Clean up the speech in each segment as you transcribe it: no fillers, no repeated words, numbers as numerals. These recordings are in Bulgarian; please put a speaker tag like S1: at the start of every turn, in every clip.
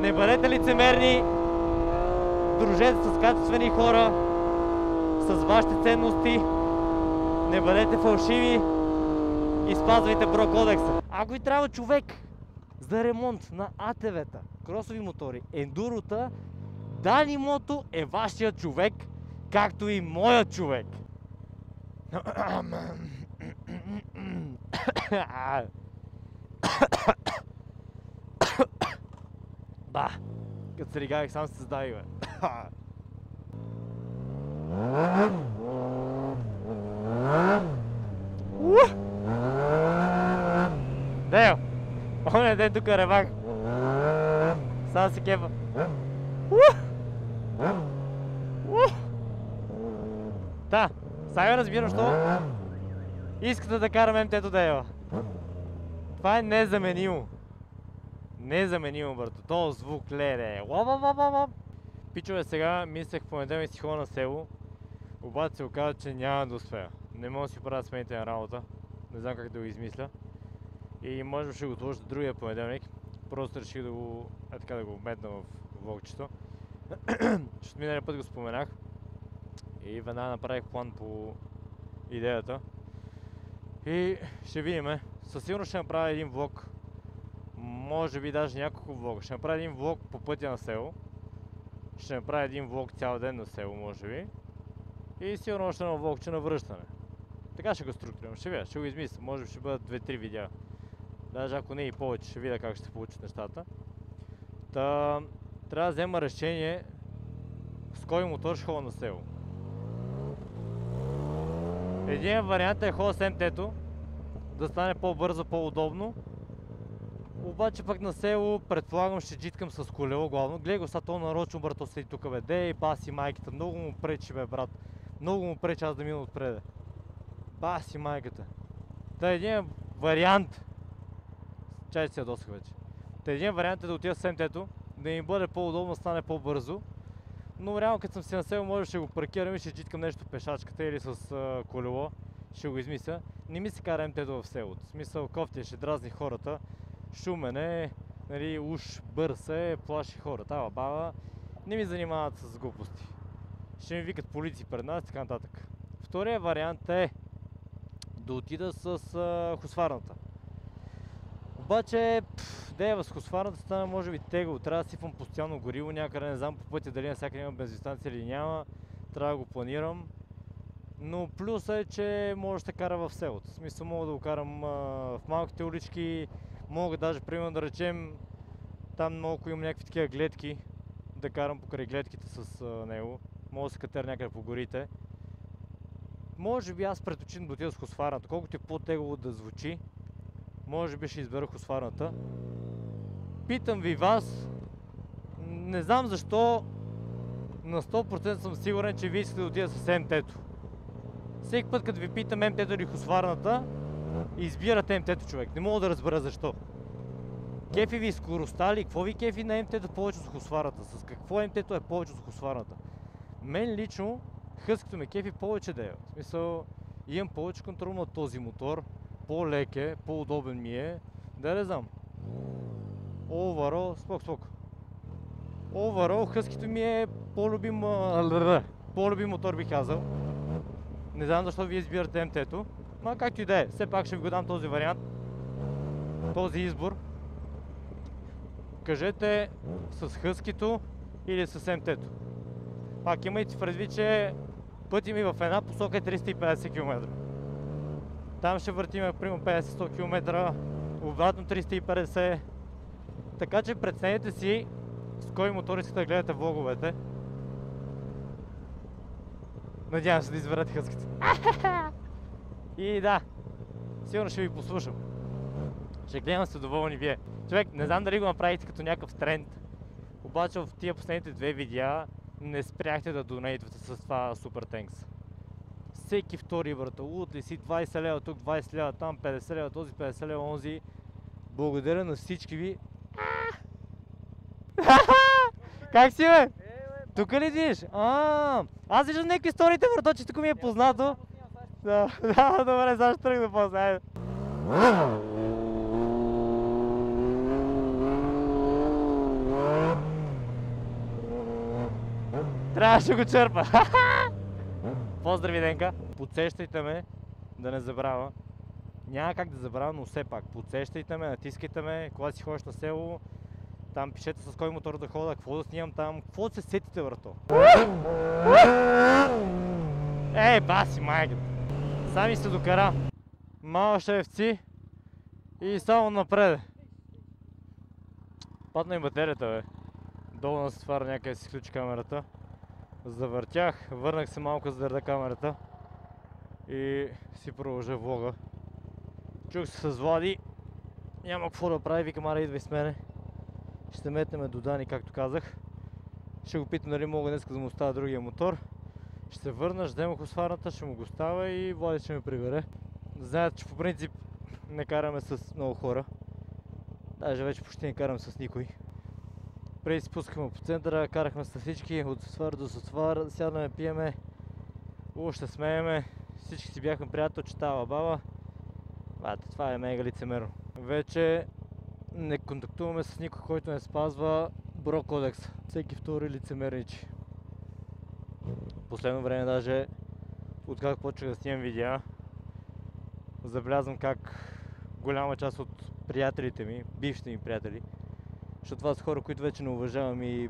S1: Не бъдете лицемерни, дружете с качествени хора, с вашите ценности, не бъдете фалшиви и спазвайте бро кодекса. Ако ви трябва човек за ремонт на АТВ-та, кросови мотори, ендурота, Дани Мото е вашия човек, както и моят човек. Ба, като се ригавих, сам се създавих, бе. Део, оня ден тук ревах. Сега се кефа. Да, сега разбирам, що искате да карам МТ-то Део. Това е незаменимо. Незаменимо, брато. Този звук, лере. Пичове, сега мислех в понеделник си ходя на село, обаче се оказа, че няма да успея. Не мога да си правя смените на работа. Не знам как да го измисля. И може би ще го отложа другия понеделник. Просто реших да го, така да го метна в влогчето. Защото миналия път го споменах. И веднага направих план по идеята. И ще видим. Със сигурност ще направя един влог. Може би даже няколко влога. Ще направя един влог по пътя на село. Ще направя един влог цял ден на село, може би. И сигурно още едно влогче на връщане. Така ще го структурирам. Ще видя, ще го измисля. Може би ще бъдат 2-3 видеа. Даже ако не и повече, ще видя как ще се получат нещата. Та, трябва да взема решение с кой мотор ще ходя на село. Един вариант е ходя с МТ-то, да стане по-бързо, по-удобно. Обаче пък на село предполагам ще джиткам с колело главно. Гледай го, са то нарочно, брато, седи тук, бе. Дей, баси майката, много му пречи, бе, брат. Много му пречи аз да мина отпреде. Баси майката. Та един вариант. Чай се ядосах вече. Та един вариант е да отида с МТ-то, да ми бъде по-удобно, стане по-бързо. Но реално като съм си на село, може ще го паркирам и ще джиткам нещо пешачката или с колело. Ще го измисля. Не ми се кара МТ-то в селото. В смисъл, кофти ще дразни хората. Шумен е, нали, уж бърз е, плаши хората. Ава баба, не ми занимават с глупости. Ще ми викат полиции пред нас и така нататък. Втория вариант е да отида с хусварната. Обаче, дева с хусварната стана може би тегло. Трябва да сипвам постоянно гориво някъде, не знам по пътя дали навсякъде има бензиностанция или няма. Трябва да го планирам. Но плюсът е, че може да кара в селото. В смисъл мога да го карам в малките улички. Мога даже, примерно, да речем, там много има някакви такива гледки, да карам покрай гледките с него. Мога да се катера някъде по горите. Може би аз предпочитам да отида с хусварната, колкото е по-тегло да звучи. Може би ще избера хусварната. Питам ви вас, не знам защо, на 100% съм сигурен, че вие искате да отида с МТ-то. Всеки път, като ви питам МТ-то или хусварната, избирате МТ-то, човек. Не мога да разбера защо. Кефи ви скоростта ли? Какво ви кефи на МТ-то повече от хусварната? С какво МТ-то е повече от хусварната? Мен лично, хъскато ме кефи повече да е. В смисъл, имам повече контрол на този мотор. По-лек е, по-удобен ми е. Да не знам. Overall, спок. Overall, хъскито ми е по-любим... по-любим мотор бих казал. Не знам защо вие избирате МТ-то. Ма както и да е, все пак ще ви го дам този вариант, този избор. Кажете с хъскито или с МТ-то. Пак имайте предвид, че пътя ми в една посока е 350 км. Там ще въртим примерно 50-100 км, обратно 350. Така че преценете си с кой мотор искате да гледате влоговете. Надявам се да изберете хъските. И да, сигурно ще ви послушам. Ще гледам сте доволни вие. Човек, не знам дали го направите като някакъв тренд, обаче в тия последните 2 видеа не спряхте да донейтвате с това Super Tanks. Всеки втори, брата, лут ли си, 20 лева тук, 20 лева там, 50 лева този, 50 лева онзи. Благодаря на всички ви. Как си, бе? Тук ли диш? Аз виждам някакви историите, брато, че тук ми е познато. Да, добре, сега ще тръгна после. Трябваше го черпа. Поздрави, Денка. Подсещайте ме да не забравя. Няма как да забравя, но все пак. Подсещайте ме, натискайте ме, когато си ходиш на село. Там пишете с кой мотор да хода, какво да снимам там, какво да се сетите, врато. Баси майката. Сами се докара. Мала шефци и само напред. Падна и батерията, бе. Долу на сетвара някъде си изключи камерата. Завъртях, върнах се малко за да реда камерата и си продължа влога. Чух се с Влади, няма какво да прави, викам, ара идвай с мене. Ще метнем до Дани, както казах. Ще го питам дали мога днес да му оставя другия мотор. Ще се върна, ще взема хосфарната, ще му го оставя и Влади ще ме прибере. Знаете, че по принцип не караме с много хора. Даже вече почти не карам с никой. Преди си пускахме по центъра, карахме с всички, от сотвар до сотвар, сядаме, пиеме, още смееме, всички си бяхме приятелчета, баба. Бате, това е мега лицемерно. Вече не контактуваме с никой, който не спазва Бро кодекс. Всеки втори лицемерничи. Последно време даже, откак почнах да снимам видеа, забелязвам как голяма част от приятелите ми, бившите ми приятели, защото това са хора, които вече не уважавам и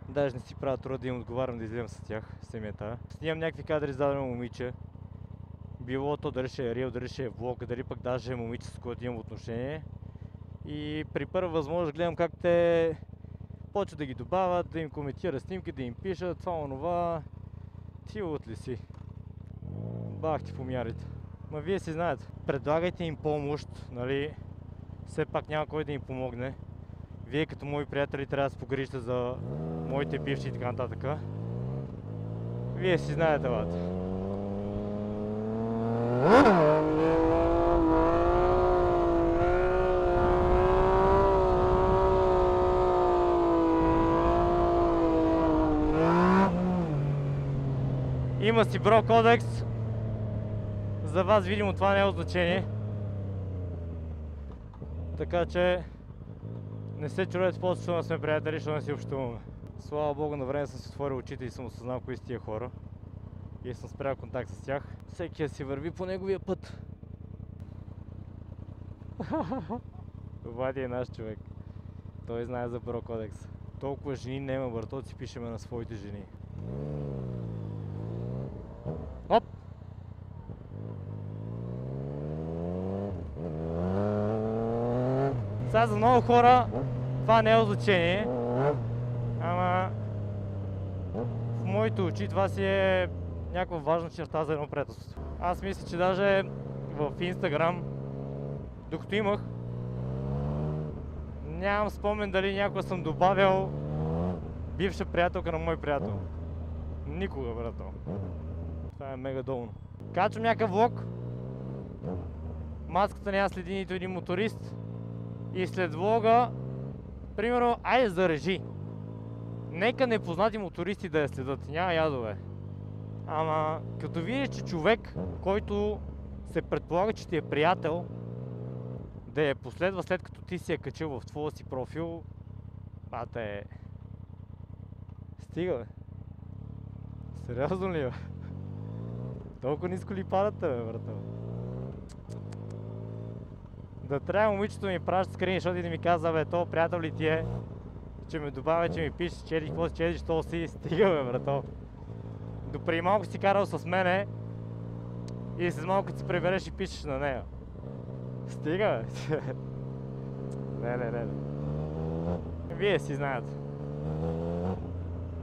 S1: даже не си правят труда да им отговарям да излизам с тях семията. Снимам някакви кадри с дадено момиче. Било то дали ще е рил, дали ще е влог, дали пък даже е момиче, с което имам отношение. И при първа възможност гледам как те почват да ги добавят, да им коментират снимки, да им пишат, това онова. Ти от ли си? Бах ти помярите. Ма вие си знаете, предлагайте им помощ, нали? Все пак няма кой да им помогне. Вие като мои приятели трябва да се погрижите за моите бивши и така нататък. Вие си знаете, бат. Има си Бро кодекс. За вас видимо това не е от значение. Така че не се чудете по-защо да сме приятели, защото не си общуваме. Слава Богу, на време съм си отворил очите и съм осъзнал кои са тия хора. И съм спрял контакт с тях. Всеки си върви по неговия път. Влади е наш човек. Той знае за Бро кодекс. Толкова жени нема, братот, си пишеме на своите жени. Оп! Сега за много хора това не е от значение, ама в моите очи това си е някаква важна черта за едно приятелство. Аз мисля, че даже в Instagram, докато имах, нямам спомен дали някога съм добавил бивша приятелка на мой приятел. Никога, брател. Това е мега долно. Качвам някакъв влог, маската няма следи нито един моторист и след влога, примерно, айде зарежи. Нека непознати мотористи да я следят, няма ядове. Ама като видиш, че човек, който се предполага, че ти е приятел, да я последва след като ти си я качил в твоя си профил, бате, стига, бе. Сериозно ли, бе? Толкова ниско ли падате, бе, брата? Да трябва момичето ми праща скрини, защото и да ми казва, бе, то приятел ли ти е? Че ме добавя, че ми пише, че какво си четиш, то си, стига, бе, брато. Допреди малко си карал с мене и след малко си прибереш и пишеш на нея. Стига, бе. Не. Вие си знаете.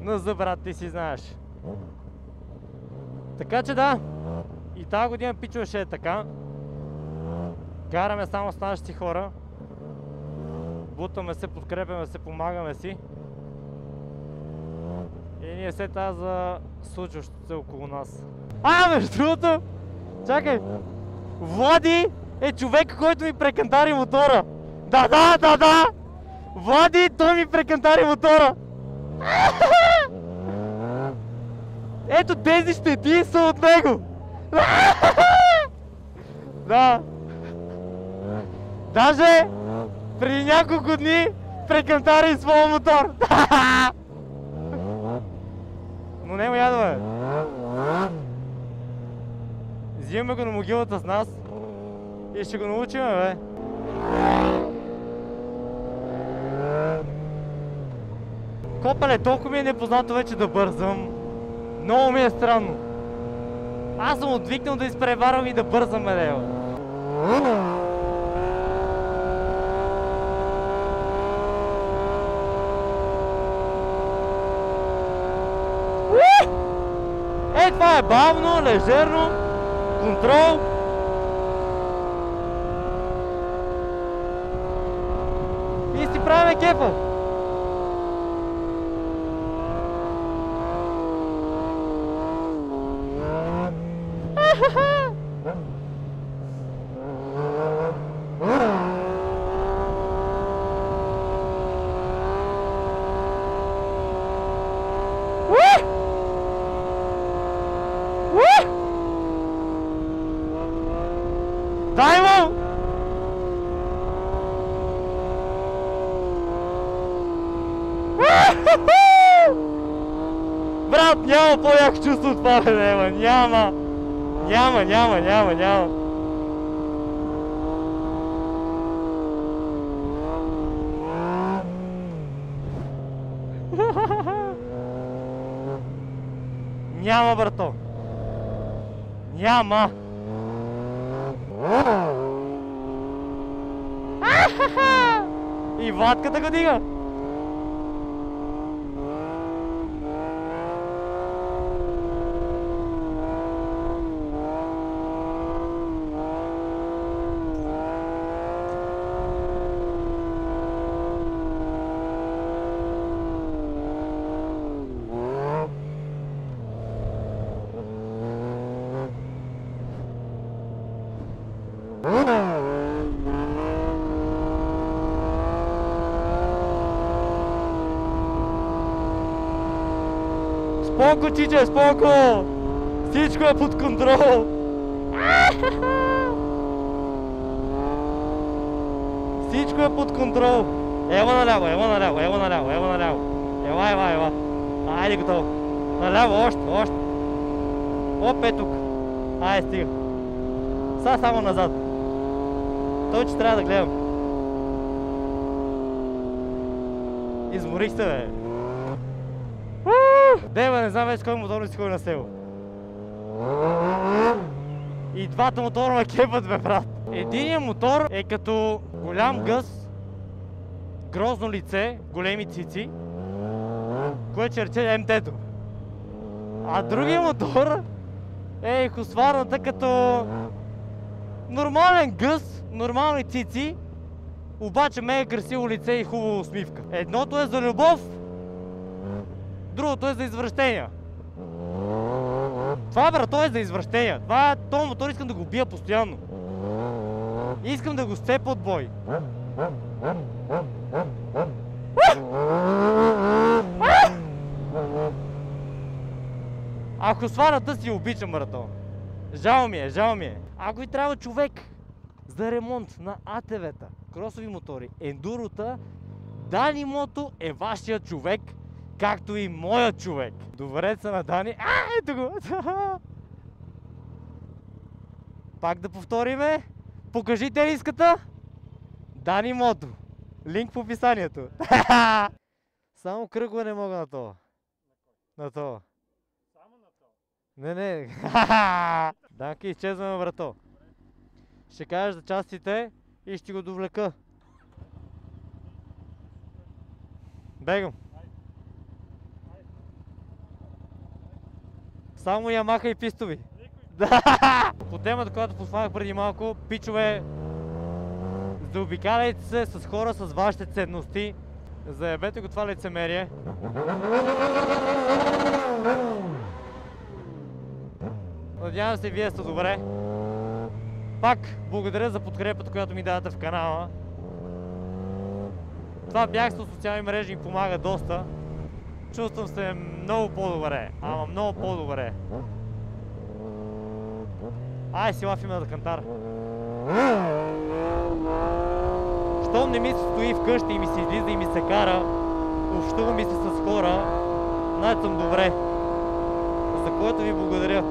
S1: Но за брат ти си знаеш. Така че да, и тази година пичове ще е така. Караме само с нашите хора. Бутаме се, подкрепяме се, помагаме си. И ние се тази за случващото се около нас. Между другото, чакай! Влади е човек, който ми прекантари мотора! Да! Влади, той ми прекантари мотора! Ето тези щети са от него! Да! Даже преди няколко дни прекантари своя мотор! Но няма ядове. Взимаме го на могилата с нас и ще го научим, бе. Копеле, толкова ми е непознато вече да бързам. Много ми е странно. Аз съм отвикнал да изпреварвам и да бързам, бе. Това е бавно, лежерно, контрол. И си правим кефа. Дай му! Брат, няма по-яко чувство от това, бе, няма. Няма. Няма, брато. Няма. И Владката го дига. Споко, чиче, споко! Всичко е под контрол! Всичко е под контрол! Ела наляво! Ела! Айде, готово! Наляво, още! Оп, е тук! Айде, стига! Сега само назад! Той, че трябва да гледам! Изморих се, бе! Дева, не знам вече кой мотор ми си ходи на село. И двата мотора ме кепат, бе, брат. Единият мотор е като голям гъс, грозно лице, големи цици, което ще рече МТ-то. А другият мотор е хусварната като нормален гъс, нормални цици, обаче мега красиво лице и хубава усмивка. Едното е за любов, другото е за извращения. Това, брато, е за извращения. Това мотор искам да го бия постоянно. Искам да го сцепа от бой. Ако сварата си обичам, брато. Жал ми е. Ако и трябва човек за ремонт на АТВ-та, кросови мотори, ендурота, Дани Мото е вашия човек, както и моят човек. Доверете се на Дани. Ето го! Пак да повториме. Покажи тениската. Дани Мото. Линк в описанието. Само кръгове не мога на това. На това. Само на това? Не. Данки, изчезваме, брато. Ще кажеш за частите и ще го довлека. Бегам. Само Ямаха и пистови. По темата, която посланах преди малко, пичове, заобикаляйте се с хора с вашите ценности. Заебете го това лицемерие. Надявам се, вие сте добре. Пак благодаря за подкрепата, която ми давате в канала. Това бягство в социални мрежи ми помага доста. Чувствам се много по-добре, ама много по-добре. Ай, си лафим на кантар. Щом не ми се стои вкъщи и ми се излиза и ми се кара, общувам ми се с хора, значи съм добре. за което ви благодаря.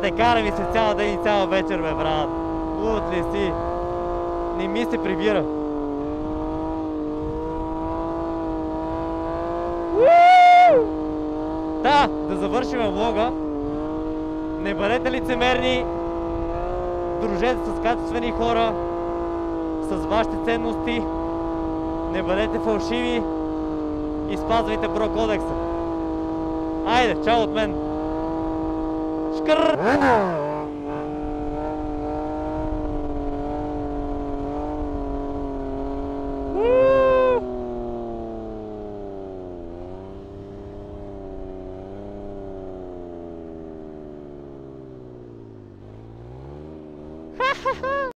S1: Те кара ми се цял ден и цяла вечер, бе, брат. Луд ли си? Не ми се прибира. Да завършим влога. Не бъдете лицемерни. Дружете с качествени хора. С вашите ценности. Не бъдете фалшиви. И спазвайте Бро кодекса. Айде, чао от мен. Шкрррр!